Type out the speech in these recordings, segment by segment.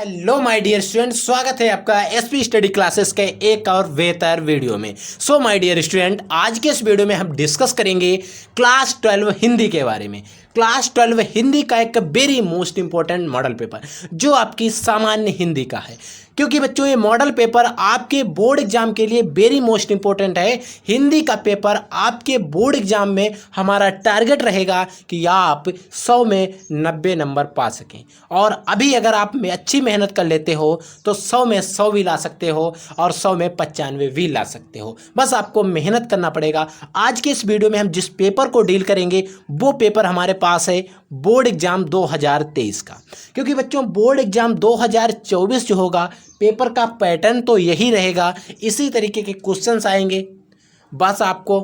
Hello my dear student, स्वागत है आपका एसपी स्टडी क्लासेस के एक और बेहतर वीडियो में। सो माय डियर स्टूडेंट, आज के इस वीडियो में हम डिस्कस करेंगे क्लास 12 हिंदी के बारे में। क्लास 12 हिंदी का एक very most important model paper जो आपकी सामान्य हिंदी का है, क्योंकि बच्चों ये मॉडल पेपर आपके बोर्ड एग्जाम के लिए वेरी मोस्ट इंपॉर्टेंट है। हिंदी का पेपर आपके बोर्ड एग्जाम में हमारा टारगेट रहेगा कि आप 100 में 90 नंबर पा सकें, और अभी अगर आप में अच्छी मेहनत कर लेते हो तो 100 में 100 भी ला सकते हो और 100 में 95 भी ला सकते हो। बस आपको मेहनत करना पड़ेगा। आज के इस वीडियो में हम जिस पेपर को डील करेंगे वो पेपर हमारे पास है बोर्ड एग्जाम 2023 का, क्योंकि बच्चों बोर्ड एग्जाम 2024 जो होगा पेपर का पैटर्न तो यही रहेगा, इसी तरीके के क्वेश्चंस आएंगे। बस आपको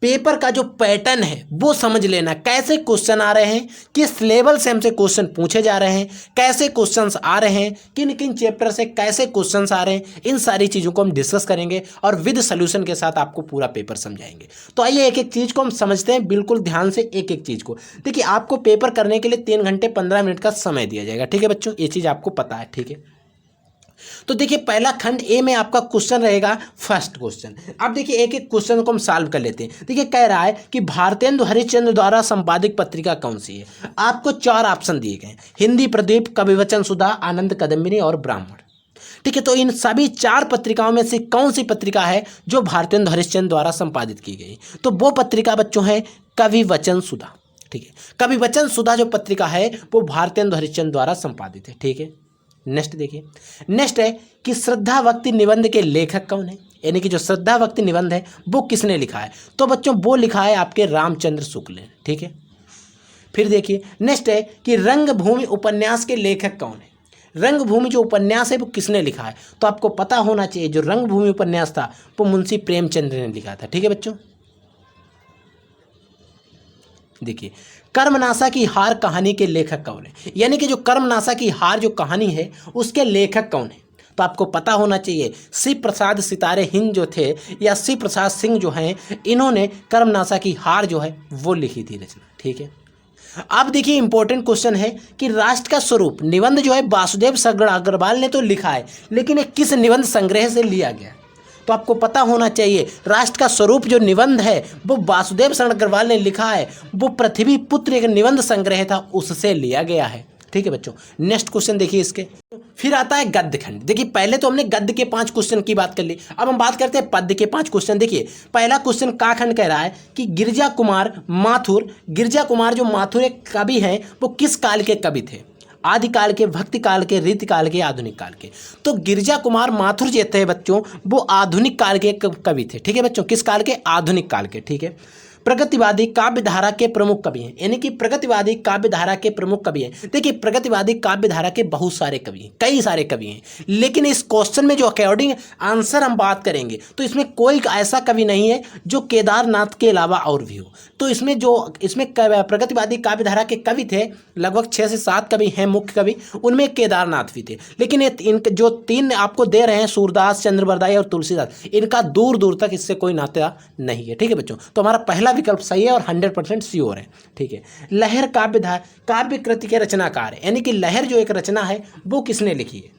पेपर का जो पैटर्न है वो समझ लेना, कैसे क्वेश्चन आ रहे हैं, किस लेवल से हमसे क्वेश्चन पूछे जा रहे हैं, कैसे क्वेश्चंस आ रहे हैं, किन किन चैप्टर से कैसे क्वेश्चंस आ रहे हैं, इन सारी चीज़ों को हम डिस्कस करेंगे और विद सॉल्यूशन के साथ आपको पूरा पेपर समझाएंगे। तो आइए एक एक चीज़ को हम समझते हैं, बिल्कुल ध्यान से एक एक चीज़ को। देखिए, आपको पेपर करने के लिए 3 घंटे 15 मिनट का समय दिया जाएगा, ठीक है बच्चों, ये चीज़ आपको पता है, ठीक है। तो देखिए, पहला खंड ए में आपका क्वेश्चन रहेगा फर्स्ट क्वेश्चन। अब देखिए एक एक क्वेश्चन को हम सॉल्व कर लेते हैं। देखिए, कह रहा है कि भारतेंदु हरिश्चंद्र द्वारा संपादित पत्रिका कौन सी है। आपको 4 ऑप्शन दिए गए, हिंदी प्रदीप, कविवचन सुधा, आनंद कदम्बिनी और ब्राह्मण, ठीक है। तो इन सभी 4 पत्रिकाओं में से कौन सी पत्रिका है जो भारतेंदु हरिश्चंद्र द्वारा संपादित की गई। तो वो पत्रिका बच्चों है कविवचन सुधा, ठीक है। कविवचन सुधा जो पत्रिका है वो भारतेंदु हरिश्चंद्र द्वारा संपादित है, ठीक है। नेक्स्ट देखिए, नेक्स्ट है कि श्रद्धाभक्ति निबंध के लेखक कौन है, यानी कि जो श्रद्धाभक्ति निबंध है वो किसने लिखा है। तो बच्चों वो लिखा है आपके रामचंद्र शुक्ल ने, ठीक है। फिर देखिए नेक्स्ट है कि रंगभूमि उपन्यास के लेखक कौन है। रंगभूमि जो उपन्यास है वो किसने लिखा है। तो आपको पता होना चाहिए जो रंगभूमि उपन्यास था वो मुंशी प्रेमचंद्र ने लिखा था, ठीक है बच्चों। देखिए, कर्मनाशा की हार कहानी के लेखक कौन है, यानी कि जो कर्मनाशा की हार जो कहानी है उसके लेखक कौन है। तो आपको पता होना चाहिए शिव प्रसाद सितारे हिंद जो थे या शिव प्रसाद सिंह जो हैं, इन्होंने कर्मनाशा की हार जो है वो लिखी थी रचना, ठीक है। अब देखिए इंपॉर्टेंट क्वेश्चन है कि राष्ट्र का स्वरूप निबंध जो है वासुदेव सगड़ अग्रवाल ने तो लिखा है, लेकिन ये किस निबंध संग्रह से लिया गया। तो आपको पता होना चाहिए राष्ट्र का स्वरूप जो निबंध है वो वासुदेव शरण अग्रवाल ने लिखा है, वो पृथ्वी पुत्र एक निबंध संग्रह था उससे लिया गया है, ठीक है बच्चों। नेक्स्ट क्वेश्चन देखिए इसके, फिर आता है गद्य खंड। देखिए, पहले तो हमने गद्य के 5 क्वेश्चन की बात कर ली, अब हम बात करते हैं पद्य के 5 क्वेश्चन। देखिए, पहला क्वेश्चन का खंड कह रहा है कि गिरजा कुमार माथुर, गिरजा कुमार जो माथुर एक कवि हैं वो किस काल के कवि थे, आदिकाल के, भक्ति काल के, रीति काल के, आधुनिक काल के। तो गिरजा कुमार माथुर जो थे बच्चों वो आधुनिक काल के कवि थे, ठीक है बच्चों। किस काल के, आधुनिक काल के, ठीक है। प्रगतिवादी काव्य धारा के प्रमुख कवि हैं, यानी कि प्रगतिवादी काव्य धारा के प्रमुख कवि हैं। देखिए, प्रगतिवादी काव्य धारा के बहुत सारे कवि हैं, कई सारे कवि हैं, लेकिन इस क्वेश्चन में जो अकॉर्डिंग आंसर हम बात करेंगे तो इसमें कोई ऐसा कवि नहीं है जो केदारनाथ के अलावा और भी हो। तो इसमें प्रगतिवादी काव्य धारा के कवि थे लगभग 6 से 7 कवि हैं मुख्य कवि, उनमें केदारनाथ भी थे। लेकिन इनके जो 3 आपको दे रहे हैं सूरदास, चंद्रबरदाई और तुलसीदास, इनका दूर दूर तक इससे कोई नाता नहीं है, ठीक है बच्चों। तो हमारा पहला विकल्प सही है और 100% श्योर है, ठीक है। लहर काव्य कृति के रचनाकार है, यानी कि लहर जो एक रचना है वो किसने लिखी है,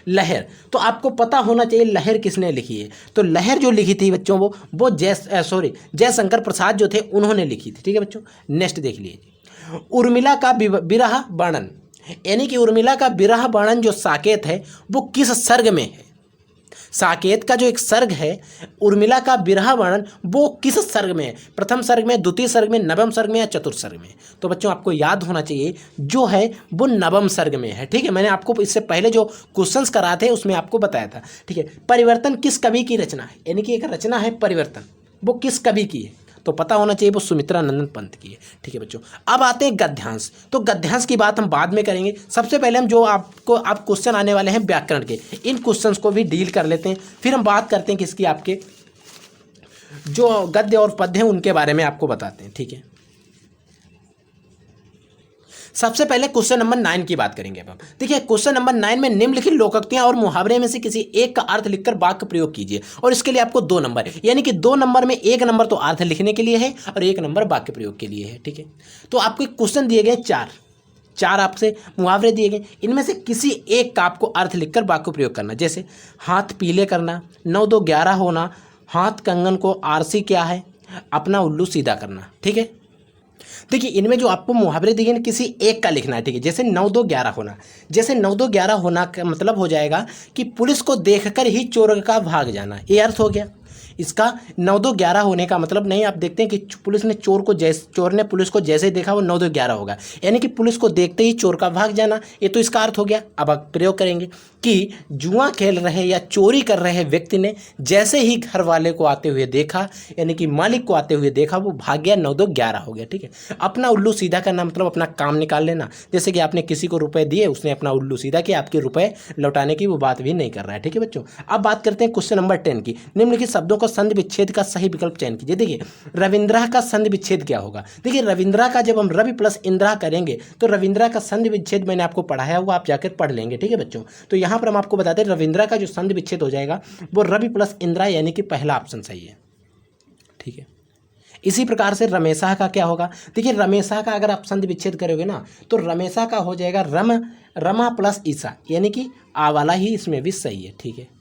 लहर। तो आपको पता होना चाहिए लहर किसने लिखी है। तो लहर जो लिखी थी बच्चों वो जयशंकर प्रसाद जो थे उन्होंने लिखी थी, ठीक है बच्चों। नेक्स्ट देख लीजिए, उर्मिला का विरह वर्णन, यानी कि उर्मिला का विरह वर्णन जो साकेत है वो किस सर्ग में है। साकेत का जो एक सर्ग है उर्मिला का विरह वर्णन वो किस सर्ग में है, प्रथम सर्ग में, द्वितीय सर्ग में, नवम सर्ग में या चतुर्थ सर्ग में। तो बच्चों आपको याद होना चाहिए जो है वो नवम सर्ग में है, ठीक है। मैंने आपको इससे पहले जो क्वेश्चंस कराए थे उसमें आपको बताया था, ठीक है। परिवर्तन किस कवि की रचना है, यानी कि एक रचना है परिवर्तन, वो किस कवि की है। तो पता होना चाहिए वो सुमित्रा नंदन पंत की है, ठीक है बच्चों। अब आते हैं गद्यांश। तो गद्यांश की बात हम बाद में करेंगे, सबसे पहले हम जो आप क्वेश्चन आने वाले हैं व्याकरण के, इन क्वेश्चंस को भी डील कर लेते हैं। फिर हम बात करते हैं कि इसकी आपके जो गद्य और पद्य हैं उनके बारे में आपको बताते हैं, ठीक है। सबसे पहले क्वेश्चन नंबर 9 की बात करेंगे अब हम। देखिए, क्वेश्चन नंबर 9 में निम्नलिखित लोकोक्तियां और मुहावरे में से किसी एक का अर्थ लिखकर वाक्य प्रयोग कीजिए, और इसके लिए आपको 2 नंबर, यानी कि 2 नंबर में 1 नंबर तो अर्थ लिखने के लिए है और 1 नंबर वाक्य प्रयोग के लिए है, ठीक है। तो आपको क्वेश्चन दिए गए 4, 4 आपसे मुहावरे दिए गए, इनमें से किसी एक का आपको अर्थ लिखकर वाक्य प्रयोग करना। जैसे हाथ पीले करना, 9 2 11 होना, हाथ कंगन को आरसी क्या है, अपना उल्लू सीधा करना। ठीक है, देखिए इनमें जो आपको मुहावरे दिए हैं किसी एक का लिखना है। ठीक है, जैसे 9 2 11 होना, जैसे 9 2 11 होना का मतलब हो जाएगा कि पुलिस को देखकर ही चोर का भाग जाना, ये अर्थ हो गया इसका। 9 2 11 होने का मतलब नहीं, आप देखते हैं कि पुलिस ने चोर ने पुलिस को जैसे ही देखा वो 9 2 11 होगा, यानी कि पुलिस को देखते ही चोर का भाग जाना, ये तो इसका अर्थ हो गया। अब आप प्रयोग करेंगे कि जुआ खेल रहे या चोरी कर रहे व्यक्ति ने जैसे ही घर वाले को आते हुए देखा, यानी कि मालिक को आते हुए देखा, वो भाग गया, 9 2 11 हो गया। ठीक है, अपना उल्लू सीधा करना मतलब अपना काम निकाल लेना। जैसे कि आपने किसी को रुपए दिए, उसने अपना उल्लू सीधा किया, आपके रुपए लौटाने की वो बात भी नहीं कर रहा है। ठीक है बच्चों, अब बात करते हैं क्वेश्चन नंबर 10 की। निम्नलिखित शब्दों को संधि विच्छेद का सही विकल्प चयन कीजिए। देखिए रविंद्रा का संधि विच्छेद क्या होगा। देखिए रविंद्रा का जब हम रवि प्लस इंद्रा करेंगे तो रविंद्रा का संधि विच्छेद मैंने आपको पढ़ाया, वो आप जाकर पढ़ लेंगे। ठीक है बच्चों, तो यहाँ पर हम आपको बताते हैं रविंद्रा का जो संधि विच्छेद हो जाएगा वो रवि प्लस इंद्रा, यानी कि पहला ऑप्शन सही है। ठीक है, इसी प्रकार से रमेशा का क्या होगा। देखिए रमेशा का अगर आप संधि विच्छेद करोगे ना तो रमेशा का हो जाएगा रमा प्लस ईसा, यानी कि आ वाला ही इसमें भी सही है। ठीक है,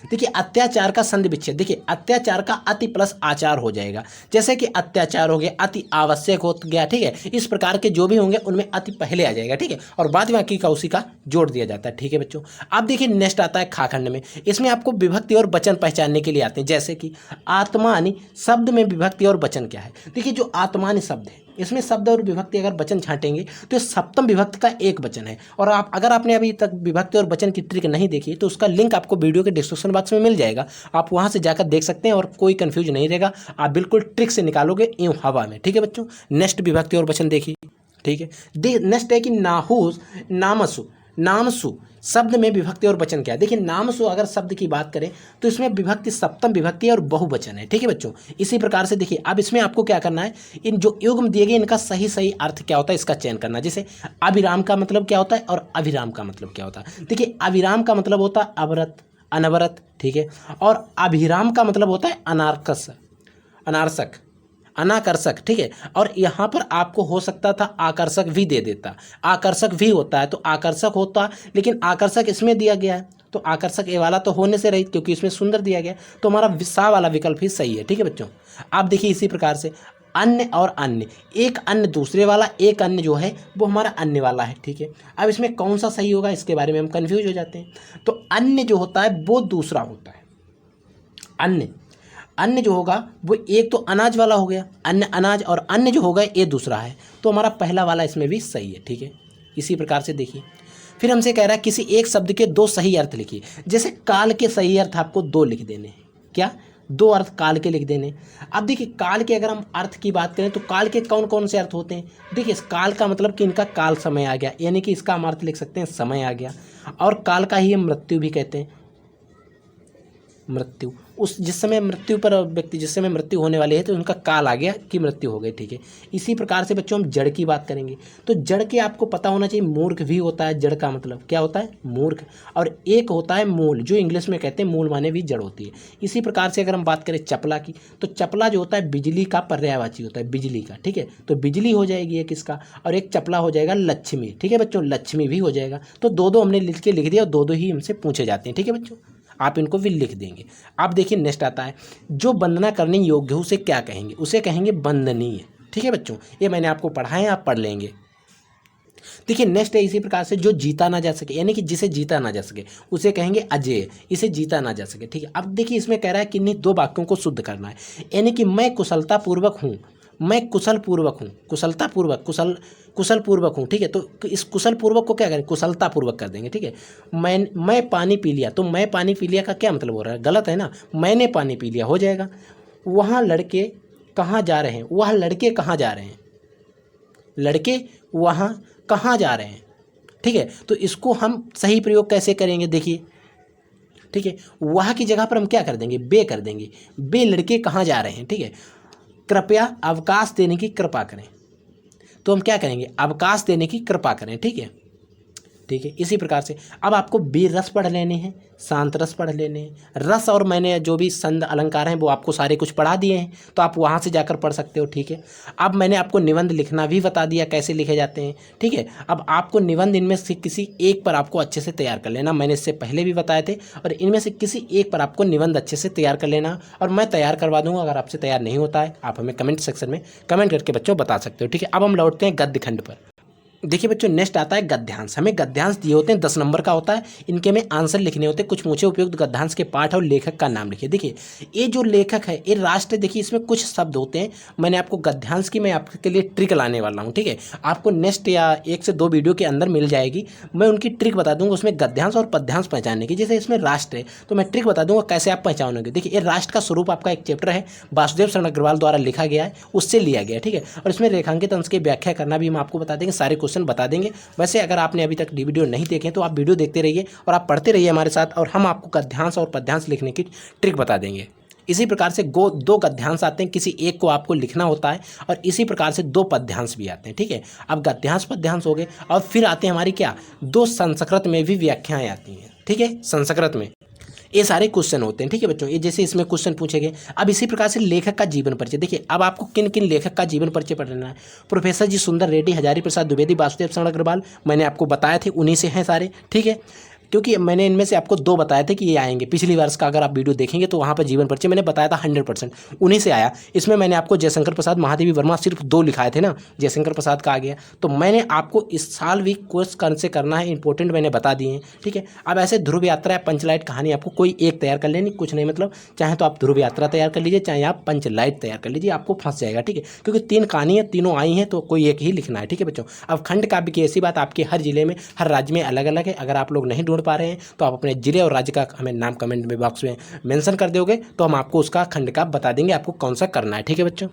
देखिए अत्याचार का संधि विच्छेद, देखिए अत्याचार का अति प्लस आचार हो जाएगा। जैसे कि अत्याचार हो गया, अति आवश्यक हो गया। ठीक है, इस प्रकार के जो भी होंगे उनमें अति पहले आ जाएगा। ठीक है, और बाद में बाकी का उसी का जोड़ दिया जाता है। ठीक है बच्चों, अब देखिए नेक्स्ट आता है खाखंड में। इसमें आपको विभक्ति और वचन पहचानने के लिए आते हैं। जैसे कि आत्मानी शब्द में विभक्ति और वचन क्या है। देखिए जो आत्मानी शब्द है इसमें शब्द और विभक्ति अगर वचन छांटेंगे तो सप्तम विभक्ति का एक वचन है। और अगर आपने अभी तक विभक्ति और वचन की ट्रिक नहीं देखी तो उसका लिंक आपको वीडियो के डिस्क्रिप्शन बॉक्स में मिल जाएगा, आप वहां से जाकर देख सकते हैं और कोई कंफ्यूज नहीं रहेगा, आप बिल्कुल ट्रिक से निकालोगे यूं हवा में। ठीक है बच्चों, नेक्स्ट विभक्ति और वचन देखिए। ठीक है, नेक्स्ट है कि नाहूस नामसु, नामसु शब्द में विभक्ति और वचन क्या है। देखिए नामसु अगर शब्द की बात करें तो इसमें विभक्ति सप्तम विभक्ति और बहुवचन है। ठीक है बच्चों, इसी प्रकार से देखिए अब इसमें आपको क्या करना है, इन जो युग्म दिए गए इनका सही सही अर्थ क्या होता है इसका चयन करना। जैसे अभिराम का मतलब क्या होता है और अभिराम का मतलब क्या होता है। देखिए अभिराम का मतलब होता है अवरत अनवरत। ठीक है, और अभिराम का मतलब होता है अनारसक अनाकर्षक। ठीक है, और यहाँ पर आपको हो सकता था आकर्षक भी दे देता, आकर्षक भी होता है तो आकर्षक होता, लेकिन आकर्षक इसमें दिया गया है तो आकर्षक ए वाला तो होने से रहित, क्योंकि इसमें सुंदर दिया गया तो हमारा सा वाला विकल्प ही सही है। ठीक है बच्चों, आप देखिए इसी प्रकार से अन्य और अन्य, एक अन्य दूसरे वाला, एक अन्य जो है वो हमारा अन्य वाला है। ठीक है, अब इसमें कौन सा सही होगा इसके बारे में हम कन्फ्यूज हो जाते हैं। तो अन्य जो होता है वो दूसरा होता है, अन्य जो होगा वो एक तो अनाज वाला हो गया, अन्य अनाज, और अन्य जो होगा ये दूसरा है, तो हमारा पहला वाला इसमें भी सही है। ठीक है, इसी प्रकार से देखिए फिर हमसे कह रहा है किसी एक शब्द के 2 सही अर्थ लिखिए। जैसे काल के सही अर्थ आपको 2 लिख देने हैं, क्या 2 अर्थ काल के लिख देने। अब देखिए काल के अगर हम अर्थ की बात करें तो काल के कौन कौन से अर्थ होते हैं। देखिए काल का मतलब कि इनका काल समय आ गया, यानी कि इसका हम अर्थ लिख सकते हैं समय आ गया, और काल का ही हम मृत्यु भी कहते हैं। मृत्यु उस जिस समय मृत्यु पर व्यक्ति जिस समय मृत्यु होने वाली है तो उनका काल आ गया कि मृत्यु हो गई। ठीक है, इसी प्रकार से बच्चों हम जड़ की बात करेंगे तो जड़ के आपको पता होना चाहिए मूर्ख भी होता है। जड़ का मतलब क्या होता है, मूर्ख, और एक होता है मूल, जो इंग्लिश में कहते हैं मूल माने भी जड़ होती है। इसी प्रकार से अगर हम बात करें चपला की तो चपला जो होता है बिजली का पर्यायवाची होता है, बिजली का। ठीक है, तो बिजली हो जाएगी एक इसका, और एक चपला हो जाएगा लक्ष्मी। ठीक है बच्चों, लक्ष्मी भी हो जाएगा। तो 2-2 हमने लिख दिया और 2-2 ही हमसे पूछे जाते हैं। ठीक है बच्चों, आप इनको भी लिख देंगे। आप देखिए नेक्स्ट आता है जो वंदना करने योग्य हो उसे क्या कहेंगे, उसे कहेंगे वंदनीय। ठीक है बच्चों, ये मैंने आपको पढ़ाया, आप पढ़ लेंगे। देखिए नेक्स्ट है इसी प्रकार से जो जीता ना जा सके, यानी कि जिसे जीता ना जा सके उसे कहेंगे अजेय, इसे जीता ना जा सके। ठीक है, अब देखिए इसमें कह रहा है कि इन्हीं 2 वाक्यों को शुद्ध करना है, यानी कि मैं कुशलतापूर्वक हूँ, मैं कुशलपूर्वक हूँ, कुशलतापूर्वक कुशलपूर्वक हूँ। ठीक है, तो इस कुशलपूर्वक को क्या करें, कुशलतापूर्वक कर देंगे। ठीक है, मैं पानी पी लिया, तो मैं पानी पी लिया का क्या मतलब हो रहा है, गलत है ना, मैंने पानी पी लिया हो जाएगा। वहाँ लड़के कहाँ जा रहे हैं, वह लड़के कहाँ जा रहे हैं, लड़के वहाँ कहाँ जा रहे हैं। ठीक है, तो इसको हम सही प्रयोग कैसे करेंगे देखिए। ठीक है, वहाँ की जगह पर हम क्या कर देंगे, बे कर देंगे, बे लड़के कहाँ जा रहे हैं। ठीक है, कृपया अवकाश देने की कृपा करें, तो हम क्या करेंगे, अवकाश देने की कृपा करें। ठीक है, ठीक है। इसी प्रकार से अब आपको वीर रस पढ़ लेने हैं, शांत रस पढ़ लेने हैं, रस और मैंने जो भी संध अलंकार हैं वो आपको सारे कुछ पढ़ा दिए हैं, तो आप वहाँ से जाकर पढ़ सकते हो, ठीक है। अब मैंने आपको निबंध लिखना भी बता दिया कैसे लिखे जाते हैं, ठीक है। अब आपको निबंध इनमें से किसी एक पर आपको अच्छे से तैयार कर लेना, मैंने इससे पहले भी बताए थे, और इनमें से किसी एक पर आपको निबंध अच्छे से तैयार कर लेना, और मैं तैयार करवा दूंगा। अगर आपसे तैयार नहीं होता है आप हमें कमेंट सेक्शन में कमेंट करके बच्चों बता सकते हो, ठीक है। अब हम लौटते हैं गद्य खंड पर। देखिए बच्चों, नेक्स्ट आता है गद्यांश। हमें गद्यांश दिए होते हैं 10 नंबर का होता है, इनके में आंसर लिखने होते हैं। कुछ पूछे उपयुक्त गद्यांश के पाठ और लेखक का नाम लिखिए। देखिए ये जो लेखक है ये राष्ट्र, देखिए इसमें कुछ शब्द होते हैं, मैंने आपको गद्यांश की मैं आपके लिए ट्रिक लाने वाला हूँ, ठीक है। आपको नेक्स्ट या 1 से 2 वीडियो के अंदर मिल जाएगी, मैं उनकी ट्रिक बता दूंगा उसमें गद्यांश और पद्यांश पहचानने की। जैसे इसमें राष्ट्र है तो मैं ट्रिक बता दूंगा कैसे आप पहचानोगे। देखिए ये राष्ट्र का स्वरूप आपका एक चैप्टर है, वासुदेव शरण अग्रवाल द्वारा लिखा गया है, उससे लिया गया है, ठीक है। और इसमें रेखांकित अंश की व्याख्या करना भी हम आपको बता देंगे, सारे क्वेश्चन बता देंगे। वैसे अगर आपने अभी तक वीडियो नहीं देखे तो आप वीडियो देखते रहिए और आप पढ़ते रहिए हमारे साथ, और हम आपको गद्यांश और पद्यांश लिखने की ट्रिक बता देंगे। इसी प्रकार से 2 गद्यांश आते हैं, किसी एक को आपको लिखना होता है, और इसी प्रकार से 2 पद्यांश भी आते हैं, ठीक है। अब गद्यांश पद्यांश हो गए, और फिर आते हैं हमारी क्या 2 संस्कृत में भी व्याख्याएं आती हैं, ठीक है। संस्कृत में ये सारे क्वेश्चन होते हैं, ठीक है बच्चों। ये जैसे इसमें क्वेश्चन पूछे गए। अब इसी प्रकार से लेखक का जीवन परिचय। देखिए अब आपको किन किन लेखक का जीवन परिचय पढ़ना है। प्रोफेसर जी सुंदर रेड्डी, हजारी प्रसाद द्विवेदी, वासुदेव शरण अग्रवाल, मैंने आपको बताए थे, उन्हीं से हैं सारे, ठीक है। क्योंकि मैंने इनमें से आपको 2 बताए थे कि ये आएंगे, पिछली वर्ष का अगर आप वीडियो देखेंगे तो वहाँ पर जीवन परिचय मैंने बताया था 100% उन्हीं से आया। इसमें मैंने आपको जयशंकर प्रसाद, महादेवी वर्मा सिर्फ 2 लिखाए थे ना, जयशंकर प्रसाद का आ गया। तो मैंने आपको इस साल भी कोर्स से करना है, इंपॉर्टेंट मैंने बता दिए हैं, ठीक है। अब ऐसे ध्रुव यात्रा या पंचलाइट कहानी आपको कोई एक तैयार कर लेनी, कुछ नहीं, मतलब चाहे तो आप ध्रुव यात्रा तैयार कर लीजिए, चाहे आप पंचलाइट तैयार कर लीजिए, आपको फंस जाएगा, ठीक है। क्योंकि 3 कहानियाँ तीनों आई हैं तो कोई एक ही लिखना है, ठीक है बच्चों। अब खंड काव्य की ऐसी बात, आपके हर जिले में हर राज्य में अलग अलग है। अगर आप लोग नहीं ढूंढ पा रहे हैं तो आप अपने जिले और राज्य का हमें नाम कमेंट में बॉक्स में मेंशन कर दोगे तो हम आपको उसका खंड का बता देंगे आपको कौन सा करना है, ठीक है बच्चों।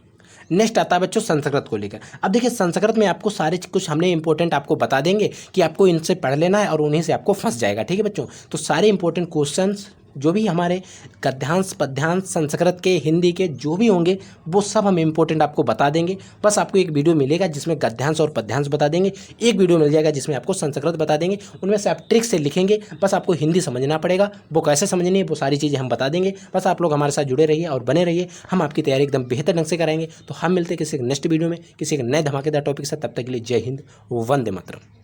नेक्स्ट आता है बच्चों संस्कृत को लेकर। अब देखिए संस्कृत में आपको सारे कुछ हमने इंपॉर्टेंट आपको बता देंगे कि आपको इनसे पढ़ लेना है और उन्हीं से आपको फंस जाएगा, ठीक है बच्चों। तो सारे इंपॉर्टेंट क्वेश्चंस जो भी हमारे गद्यांश पद्यांश संस्कृत के हिंदी के जो भी होंगे वो सब हम इंपॉर्टेंट आपको बता देंगे। बस आपको एक वीडियो मिलेगा जिसमें गद्यांश और पद्यांश बता देंगे, एक वीडियो मिल जाएगा जिसमें आपको संस्कृत बता देंगे। उनमें से आप ट्रिक से लिखेंगे, बस आपको हिंदी समझना पड़ेगा, वो कैसे समझनी है वो सारी चीज़ें हम बता देंगे। बस आप लोग हमारे साथ जुड़े रहिए और बने रहिए, हम आपकी तैयारी एकदम बेहतर ढंग से कराएंगे। तो हम मिलते हैं किसी नेक्स्ट वीडियो में किसी एक नए धमाकेदार टॉपिक से, तब तक के लिए जय हिंद, वंदे मातरम।